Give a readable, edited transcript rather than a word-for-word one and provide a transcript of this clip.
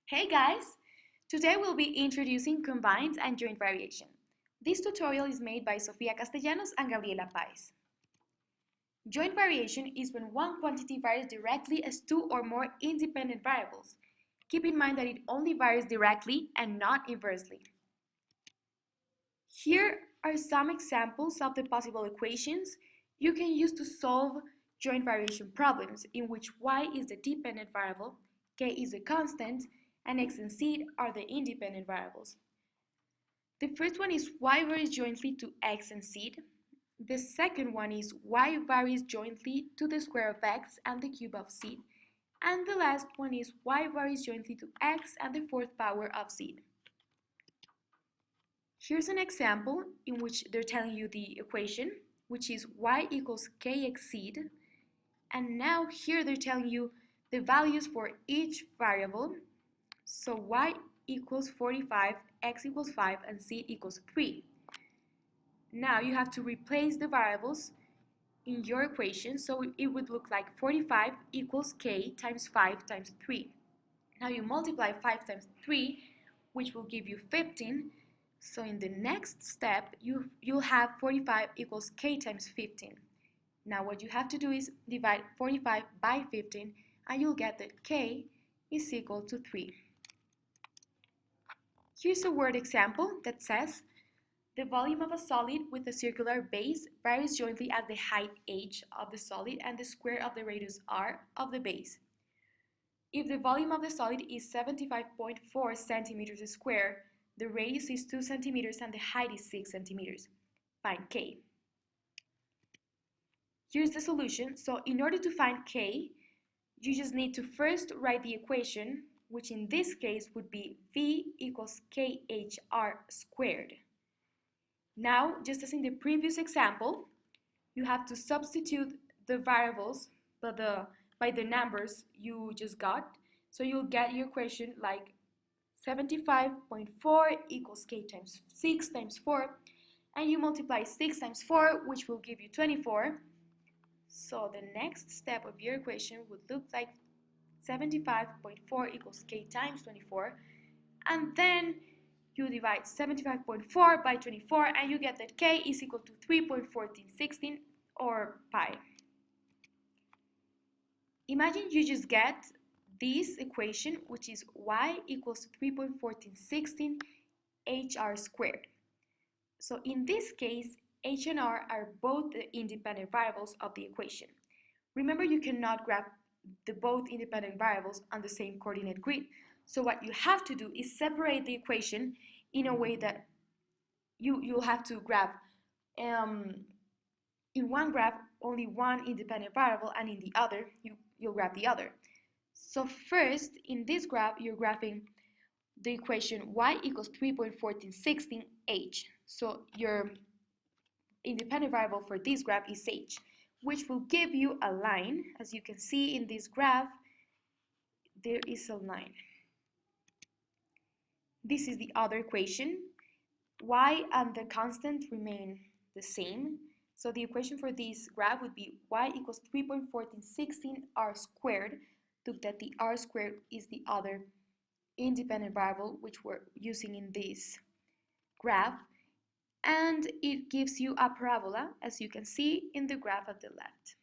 Hey guys! Today we'll be introducing combined and joint variation. This tutorial is made by Sofia Castellanos and Gabriela Paez. Joint variation is when one quantity varies directly as two or more independent variables. Keep in mind that it only varies directly and not inversely. Here are some examples of the possible equations you can use to solve joint variation problems in which y is the dependent variable, k is a constant, and x and z are the independent variables. The first one is y varies jointly to x and z. The second one is y varies jointly to the square of x and the cube of z. And the last one is y varies jointly to x and the fourth power of z. Here's an example in which they're telling you the equation, which is y equals kx(z). And now here they're telling you the values for each variable. So y equals 45, x equals 5, and z equals 3. Now you have to replace the variables in your equation, so it would look like 45 equals k times 5 times 3. Now you multiply 5 times 3, which will give you 15. So in the next step, you'll have 45 equals k times 15. Now what you have to do is divide 45 by 15, and you'll get that k is equal to 3. Here's a word example that says, the volume of a solid with a circular base varies jointly as the height h of the solid and the square of the radius r of the base. If the volume of the solid is 75.4 centimeters squared, the radius is 2 centimeters and the height is 6 centimeters. Find k. Here's the solution. So in order to find k, you just need to first write the equation, which in this case would be v equals khr squared. Now, just as in the previous example, you have to substitute the variables by the numbers you just got. So you'll get your equation like 75.4 equals k times 6 times 4, and you multiply 6 times 4, which will give you 24. So the next step of your equation would look like 75.4 equals k times 24, and then you divide 75.4 by 24, and you get that k is equal to 3.1416 or pi. Imagine you just get this equation, which is y equals 3.1416 hr squared. So in this case, h and r are both the independent variables of the equation. Remember, you cannot graph the both independent variables on the same coordinate grid. So what you have to do is separate the equation in a way that you'll have to graph in one graph only one independent variable, and in the other you'll graph the other. So first, in this graph, you're graphing the equation y equals 3.1416 h. So your independent variable for this graph is h, which will give you a line. As you can see in this graph, there is a line. This is the other equation. Y and the constant remain the same. So the equation for this graph would be y equals 3.1416 r squared. Look that the r squared is the other independent variable which we're using in this graph. And it gives you a parabola, as you can see in the graph at the left.